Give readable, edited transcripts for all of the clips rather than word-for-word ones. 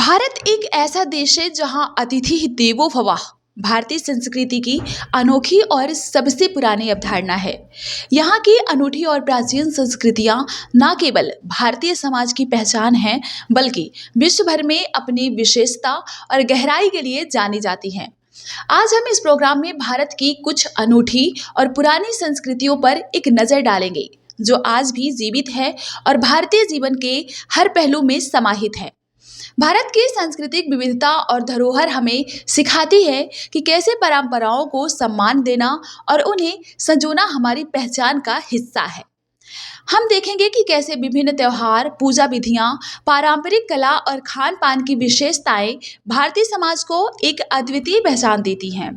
भारत एक ऐसा देश है जहां अतिथि देवो भव भारतीय संस्कृति की अनोखी और सबसे पुरानी अवधारणा है। यहाँ की अनूठी और प्राचीन संस्कृतियाँ न केवल भारतीय समाज की पहचान हैं, बल्कि विश्व भर में अपनी विशेषता और गहराई के लिए जानी जाती हैं। आज हम इस प्रोग्राम में भारत की कुछ अनूठी और पुरानी संस्कृतियों पर एक नज़र डालेंगे, जो आज भी जीवित है और भारतीय जीवन के हर पहलू में समाहित है। भारत की सांस्कृतिक विविधता और धरोहर हमें सिखाती है कि कैसे परंपराओं को सम्मान देना और उन्हें संजोना हमारी पहचान का हिस्सा है। हम देखेंगे कि कैसे विभिन्न त्योहार, पूजा विधियां, पारंपरिक कला और खान पान की विशेषताएं भारतीय समाज को एक अद्वितीय पहचान देती हैं।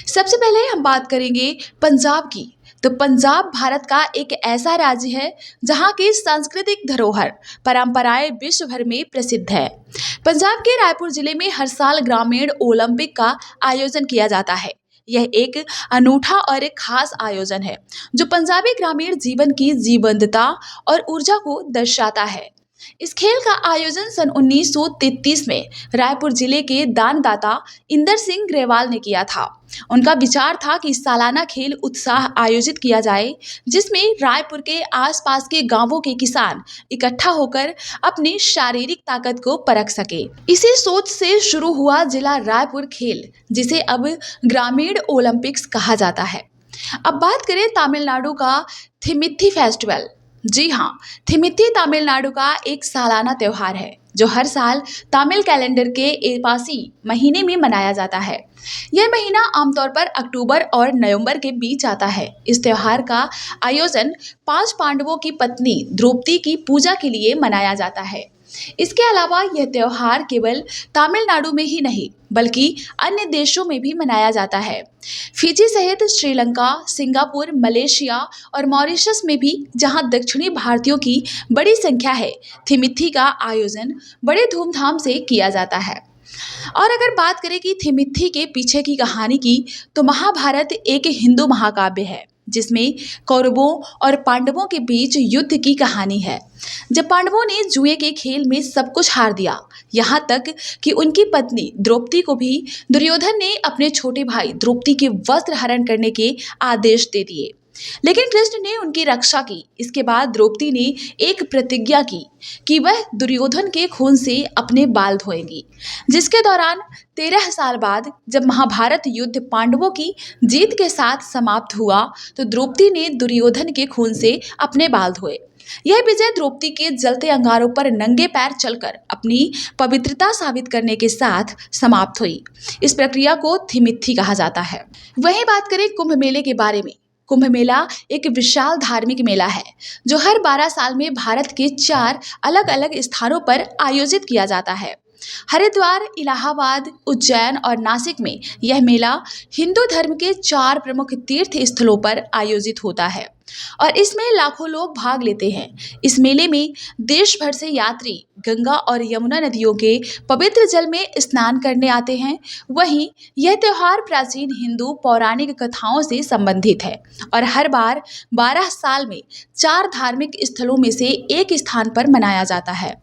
सबसे पहले हम बात करेंगे पंजाब की। तो पंजाब भारत का एक ऐसा राज्य है जहाँ की सांस्कृतिक धरोहर परंपराएं विश्व भर में प्रसिद्ध है। पंजाब के रायपुर जिले में हर साल ग्रामीण ओलंपिक का आयोजन किया जाता है। यह एक अनूठा और एक खास आयोजन है जो पंजाबी ग्रामीण जीवन की जीवंतता और ऊर्जा को दर्शाता है। इस खेल का आयोजन सन 1933 में रायपुर जिले के दानदाता इंदर सिंह ग्रेवाल ने किया था। उनका विचार था कि सालाना खेल उत्साह आयोजित किया जाए, जिसमें रायपुर के आसपास के गांवों के किसान इकट्ठा होकर अपनी शारीरिक ताकत को परख सके। इसी सोच से शुरू हुआ जिला रायपुर खेल, जिसे अब ग्रामीण ओलंपिक्स कहा जाता है। अब बात करें तमिलनाडु का थिमिथी फेस्टिवल। जी हाँ, थिमिथी तमिलनाडु का एक सालाना त्योहार है जो हर साल तमिल कैलेंडर के एपासी महीने में मनाया जाता है। यह महीना आमतौर पर अक्टूबर और नवंबर के बीच आता है। इस त्योहार का आयोजन 5 पांडवों की पत्नी द्रौपदी की पूजा के लिए मनाया जाता है। इसके अलावा यह त्योहार केवल तमिलनाडु में ही नहीं बल्कि अन्य देशों में भी मनाया जाता है। फिजी सहित श्रीलंका, सिंगापुर, मलेशिया और मॉरिशस में भी, जहां दक्षिणी भारतीयों की बड़ी संख्या है, थिमिथी का आयोजन बड़े धूमधाम से किया जाता है। और अगर बात करें कि थिमिथी के पीछे की कहानी की, तो महाभारत एक हिंदू महाकाव्य है जिसमें कौरवों और पांडवों के बीच युद्ध की कहानी है। जब पांडवों ने जुए के खेल में सब कुछ हार दिया, यहाँ तक कि उनकी पत्नी द्रौपदी को भी दुर्योधन ने अपने छोटे भाई द्रौपदी के वस्त्र हरण करने के आदेश दे दिए, लेकिन कृष्ण ने उनकी रक्षा की। इसके बाद द्रौपदी ने एक प्रतिज्ञा की कि वह दुर्योधन के खून से अपने बाल धोएंगी, जिसके दौरान 13 साल बाद जब महाभारत युद्ध पांडवों की जीत के साथ समाप्त हुआ, तो द्रौपदी ने दुर्योधन के खून से अपने बाल धोए। यह विजय द्रौपदी के जलते अंगारों पर नंगे पैर चलकर अपनी पवित्रता साबित करने के साथ समाप्त हुई। इस प्रक्रिया को थिमिथी कहा जाता है। वहीं बात करें कुंभ मेले के बारे में। कुंभ मेला एक विशाल धार्मिक मेला है जो हर 12 साल में भारत के 4 अलग अलग स्थानों पर आयोजित किया जाता है। हरिद्वार, इलाहाबाद, उज्जैन और नासिक में यह मेला हिंदू धर्म के 4 प्रमुख तीर्थ स्थलों पर आयोजित होता है और इसमें लाखों लोग भाग लेते हैं। इस मेले में देश भर से यात्री गंगा और यमुना नदियों के पवित्र जल में स्नान करने आते हैं। वहीं यह त्योहार प्राचीन हिंदू पौराणिक कथाओं से संबंधित है और हर बार 12 साल में 4 धार्मिक स्थलों में से एक स्थान पर मनाया जाता है।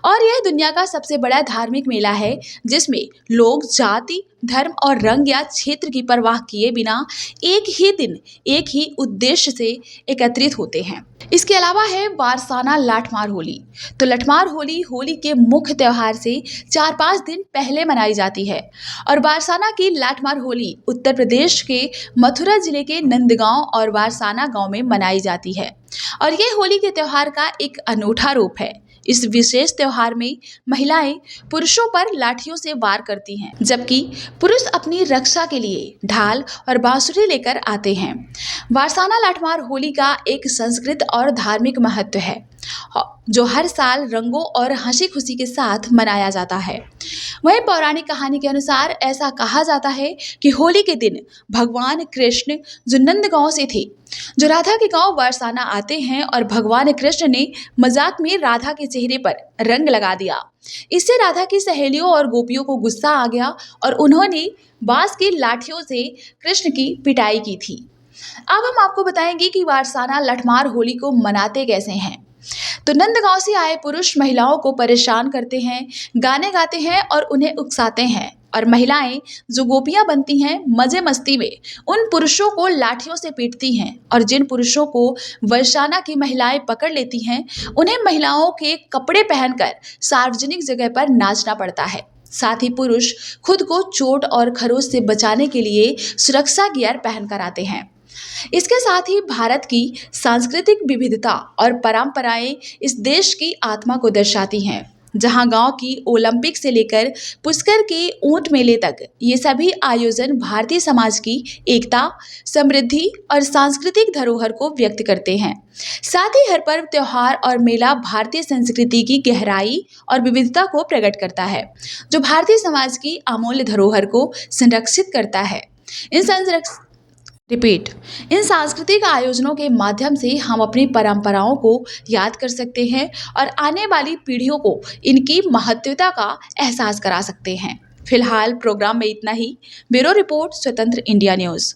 और यह दुनिया का सबसे बड़ा धार्मिक मेला है जिसमें लोग जाति, धर्म और रंग या क्षेत्र की परवाह किए बिना एक ही दिन एक ही उद्देश्य से एकत्रित होते हैं। इसके अलावा है वारसाना लाठमार होली। तो लठमार होली होली के मुख्य त्योहार से 4-5 दिन पहले मनाई जाती है और वारसाना की लाठमार होली उत्तर प्रदेश के मथुरा जिले के नंदगांव और वारसाना गांव में मनाई जाती है और यह होली के त्योहार का एक अनूठा रूप है। इस विशेष त्योहार में महिलाएं पुरुषों पर लाठियों से वार करती हैं, जबकि पुरुष अपनी रक्षा के लिए ढाल और बांसुरी लेकर आते हैं। वारसाना लाठमार होली का एक संस्कृत और धार्मिक महत्व है जो हर साल रंगों और हंसी खुशी के साथ मनाया जाता है। वहीं पौराणिक कहानी के अनुसार ऐसा कहा जाता है कि होली के दिन भगवान कृष्ण जो नंदगांव से थे, जो राधा के गांव वारसाना आते हैं और भगवान कृष्ण ने मजाक में राधा के चेहरे पर रंग लगा दिया। इससे राधा की सहेलियों और गोपियों को गुस्सा आ गया और उन्होंने बांस की लाठियों से कृष्ण की पिटाई की थी। अब हम आपको बताएंगे कि वारसाना लठमार होली को मनाते कैसे हैं। तो नंदगांव से आए पुरुष महिलाओं को परेशान करते हैं, गाने गाते हैं और उन्हें उकसाते हैं, और महिलाएं जो गोपियां बनती हैं मजे मस्ती में उन पुरुषों को लाठियों से पीटती हैं, और जिन पुरुषों को वर्षाना की महिलाएं पकड़ लेती हैं उन्हें महिलाओं के कपड़े पहनकर सार्वजनिक जगह पर नाचना पड़ता है। साथ ही पुरुष खुद को चोट और खरोच से बचाने के लिए सुरक्षा गियर पहनकर आते हैं। इसके साथ ही भारत की सांस्कृतिक विविधता और परंपराएं इस देश की आत्मा को दर्शाती हैं, जहां गांव की ओलंपिक से लेकर पुष्कर के ऊंट मेले तक ये सभी आयोजन भारतीय समाज की एकता, समृद्धि और सांस्कृतिक धरोहर को व्यक्त करते हैं। साथ ही हर पर्व, त्योहार और मेला भारतीय संस्कृति की गहराई और विविधता को प्रकट करता है, जो भारतीय समाज की अमूल्य धरोहर को संरक्षित करता है। इन संरक्षित रिपीट इन सांस्कृतिक आयोजनों के माध्यम से हम अपनी परंपराओं को याद कर सकते हैं और आने वाली पीढ़ियों को इनकी महत्वता का एहसास करा सकते हैं। फिलहाल प्रोग्राम में इतना ही। ब्यूरो रिपोर्ट, स्वतंत्र इंडिया न्यूज़।